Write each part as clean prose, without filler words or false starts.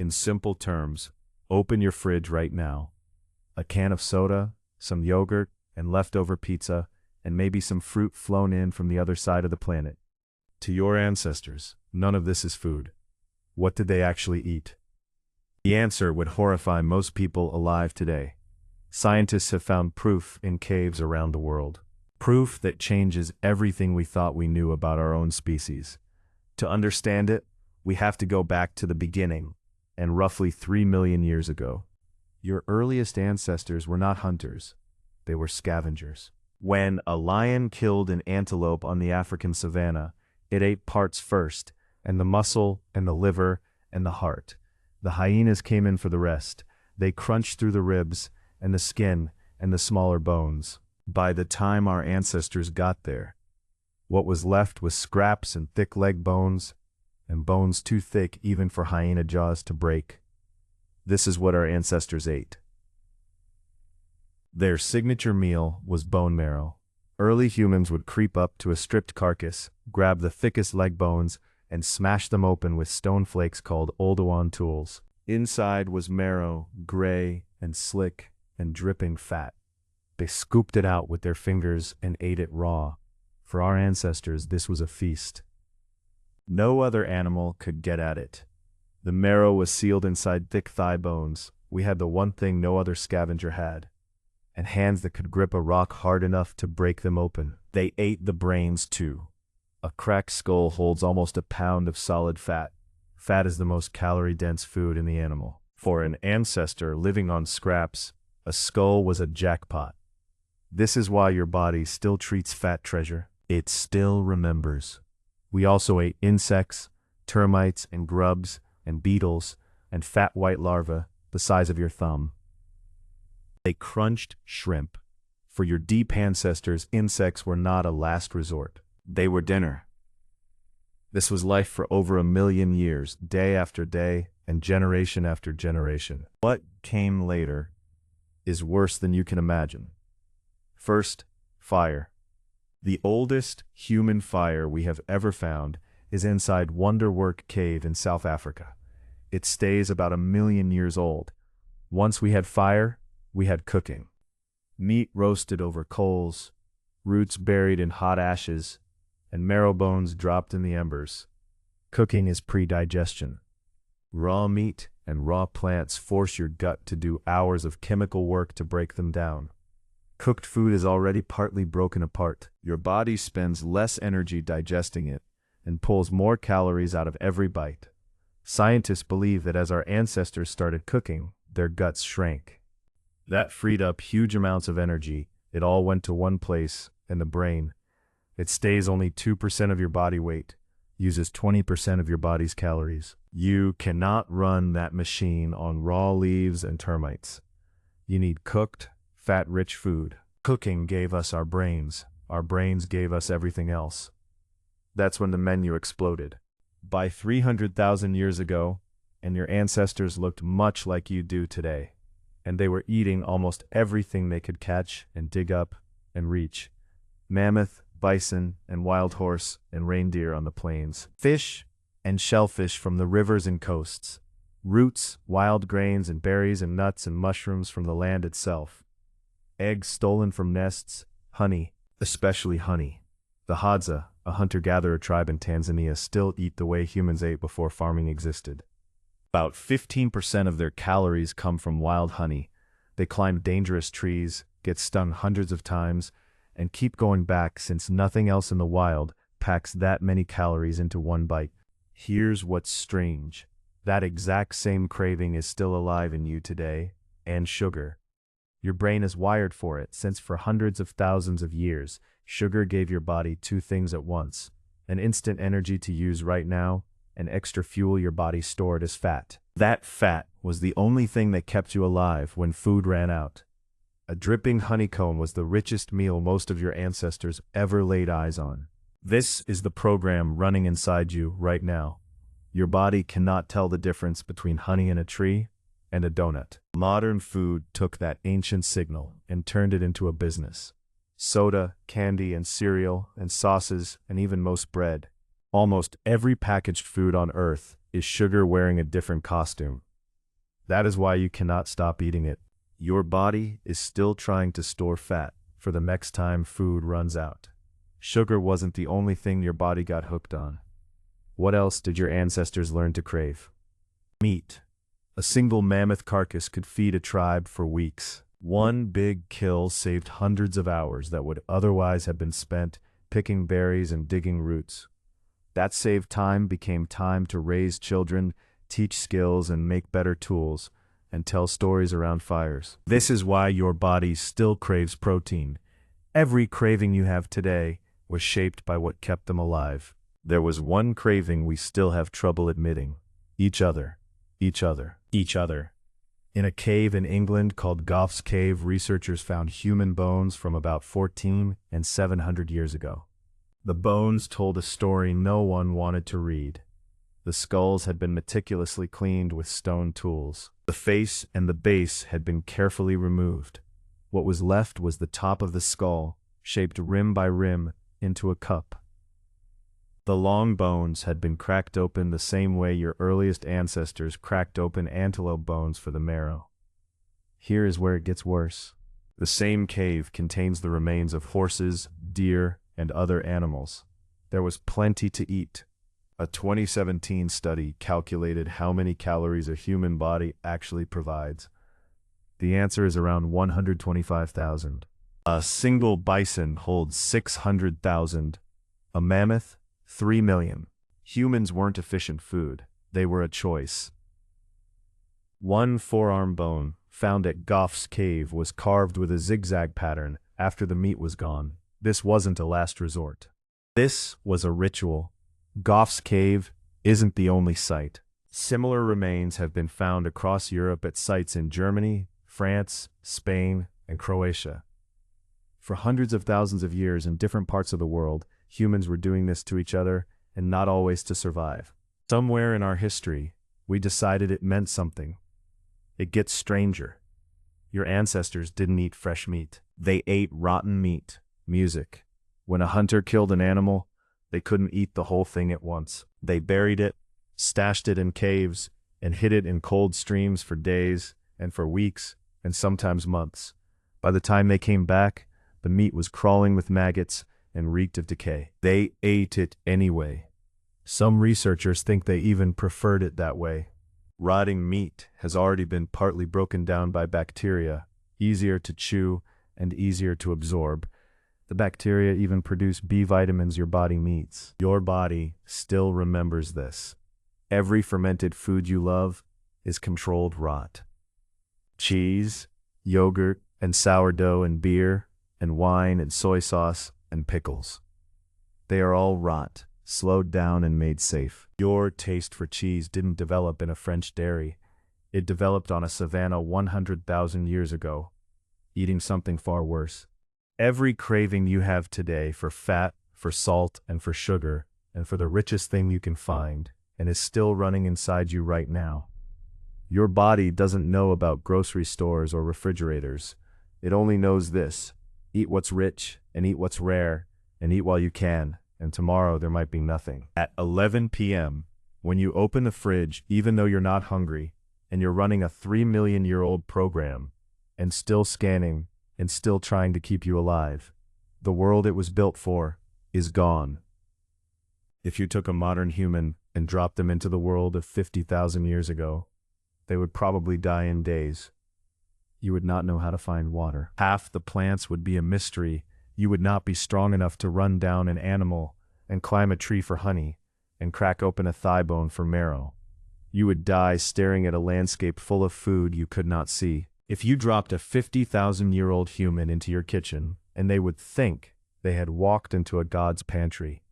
In simple terms, open your fridge right now. A can of soda, some yogurt, and leftover pizza, and maybe some fruit flown in from the other side of the planet. To your ancestors, none of this is food. What did they actually eat? The answer would horrify most people alive today. Scientists have found proof in caves around the world. Proof that changes everything we thought we knew about our own species. To understand it, we have to go back to the beginning, and roughly 3 million years ago. Your earliest ancestors were not hunters. They were scavengers. When a lion killed an antelope on the African savanna, it ate parts first, and the muscle, and the liver, and the heart. The hyenas came in for the rest. They crunched through the ribs, and the skin, and the smaller bones. By the time our ancestors got there, what was left was scraps and thick leg bones, and bones too thick even for hyena jaws to break. This is what our ancestors ate. Their signature meal was bone marrow. Early humans would creep up to a stripped carcass, grab the thickest leg bones, and smash them open with stone flakes called Oldowan tools. Inside was marrow, gray and slick and dripping fat. They scooped it out with their fingers and ate it raw. For our ancestors, this was a feast. No other animal could get at it. The marrow was sealed inside thick thigh bones. We had the one thing no other scavenger had, and hands that could grip a rock hard enough to break them open. They ate the brains too. A cracked skull holds almost a pound of solid fat. Fat is the most calorie-dense food in the animal. For an ancestor living on scraps, a skull was a jackpot. This is why your body still treats fat treasure. It still remembers. We also ate insects, termites and grubs and beetles and fat white larvae the size of your thumb. They crunched shrimp. For your deep ancestors, insects were not a last resort. They were dinner. This was life for over 1 million years, day after day, and generation after generation. What came later is worse than you can imagine. First, fire. The oldest human fire we have ever found is inside Wonderwork Cave in South Africa. It stays about 1 million years old. Once we had fire, we had cooking. Meat roasted over coals, roots buried in hot ashes, and marrow bones dropped in the embers. Cooking is pre-digestion. Raw meat and raw plants force your gut to do hours of chemical work to break them down. Cooked food is already partly broken apart. Your body spends less energy digesting it and pulls more calories out of every bite. Scientists believe that as our ancestors started cooking, their guts shrank. That freed up huge amounts of energy. It all went to one place, in the brain. It stays only 2% of your body weight, uses 20% of your body's calories. You cannot run that machine on raw leaves and termites. You need cooked, fat-rich food. Cooking gave us our brains. Our brains gave us everything else. That's when the menu exploded. By 300,000 years ago, and your ancestors looked much like you do today. And they were eating almost everything they could catch and dig up and reach. Mammoth, bison, and wild horse and reindeer on the plains. Fish and shellfish from the rivers and coasts. Roots, wild grains and berries and nuts and mushrooms from the land itself. Eggs stolen from nests, honey, especially honey. The Hadza, a hunter-gatherer tribe in Tanzania, still eat the way humans ate before farming existed. About 15% of their calories come from wild honey. They climb dangerous trees, get stung hundreds of times, and keep going back since nothing else in the wild packs that many calories into one bite. Here's what's strange. That exact same craving is still alive in you today, and sugar. Your brain is wired for it, since for hundreds of thousands of years, sugar gave your body two things at once: an instant energy to use right now, and extra fuel your body stored as fat. That fat was the only thing that kept you alive when food ran out. A dripping honeycomb was the richest meal most of your ancestors ever laid eyes on. This is the program running inside you right now. Your body cannot tell the difference between honey in a tree and a donut. Modern food took that ancient signal and turned it into a business. Soda, candy, and cereal, and sauces, and even most bread. Almost every packaged food on Earth is sugar wearing a different costume. That is why you cannot stop eating it. Your body is still trying to store fat for the next time food runs out. Sugar wasn't the only thing your body got hooked on. What else did your ancestors learn to crave? Meat. A single mammoth carcass could feed a tribe for weeks. One big kill saved hundreds of hours that would otherwise have been spent picking berries and digging roots. That saved time became time to raise children, teach skills, and make better tools, and tell stories around fires. This is why your body still craves protein. Every craving you have today was shaped by what kept them alive. There was one craving we still have trouble admitting. Each other. Each other. Each other. In a cave in England called Gough's Cave, researchers found human bones from about 14 and 700 years ago. The bones told a story no one wanted to read. The skulls had been meticulously cleaned with stone tools. The face and the base had been carefully removed. What was left was the top of the skull, shaped rim by rim into a cup. The long bones had been cracked open the same way your earliest ancestors cracked open antelope bones for the marrow. Here is where it gets worse. The same cave contains the remains of horses, deer, and other animals. There was plenty to eat. A 2017 study calculated how many calories a human body actually provides. The answer is around 125,000. A single bison holds 600,000. A mammoth, 3 million. Humans weren't efficient food. They were a choice. One forearm bone, found at Gough's Cave, was carved with a zigzag pattern after the meat was gone. This wasn't a last resort. This was a ritual. Gough's Cave isn't the only site. Similar remains have been found across Europe at sites in Germany, France, Spain, and Croatia. For hundreds of thousands of years in different parts of the world, humans were doing this to each other, and not always to survive. Somewhere in our history, we decided it meant something. It gets stranger. Your ancestors didn't eat fresh meat. They ate rotten meat. Music. When a hunter killed an animal, they couldn't eat the whole thing at once. They buried it, stashed it in caves, and hid it in cold streams for days, and for weeks, and sometimes months. By the time they came back, the meat was crawling with maggots and reeked of decay. They ate it anyway. Some researchers think they even preferred it that way. Rotting meat has already been partly broken down by bacteria, easier to chew and easier to absorb. The bacteria even produce B vitamins your body needs. Your body still remembers this. Every fermented food you love is controlled rot. Cheese, yogurt, and sourdough, and beer, and wine, and soy sauce, and pickles. They are all rot, slowed down and made safe. Your taste for cheese didn't develop in a French dairy. It developed on a savanna 100,000 years ago, eating something far worse. Every craving you have today for fat, for salt, and for sugar, and for the richest thing you can find, and is still running inside you right now. Your body doesn't know about grocery stores or refrigerators. It only knows this: eat what's rich, and eat what's rare, and eat while you can, and tomorrow there might be nothing. At 11 p.m., when you open the fridge, even though you're not hungry, and you're running a 3-million-year-old program, and still scanning, and still trying to keep you alive, the world it was built for is gone. If you took a modern human and dropped them into the world of 50,000 years ago, they would probably die in days. You would not know how to find water. Half the plants would be a mystery. You would not be strong enough to run down an animal and climb a tree for honey and crack open a thigh bone for marrow. You would die staring at a landscape full of food you could not see. If you dropped a 50,000-year-old human into your kitchen, and they would think they had walked into a god's pantry,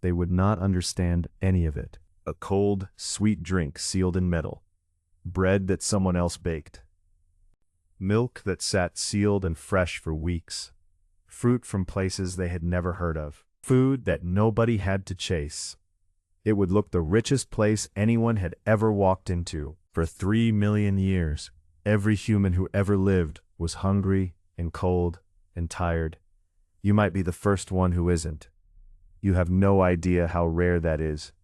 they would not understand any of it. A cold, sweet drink sealed in metal. Bread that someone else baked. Milk that sat sealed and fresh for weeks. Fruit from places they had never heard of. Food that nobody had to chase. It would look the richest place anyone had ever walked into. For 3 million years, every human who ever lived was hungry and cold and tired. You might be the first one who isn't. You have no idea how rare that is.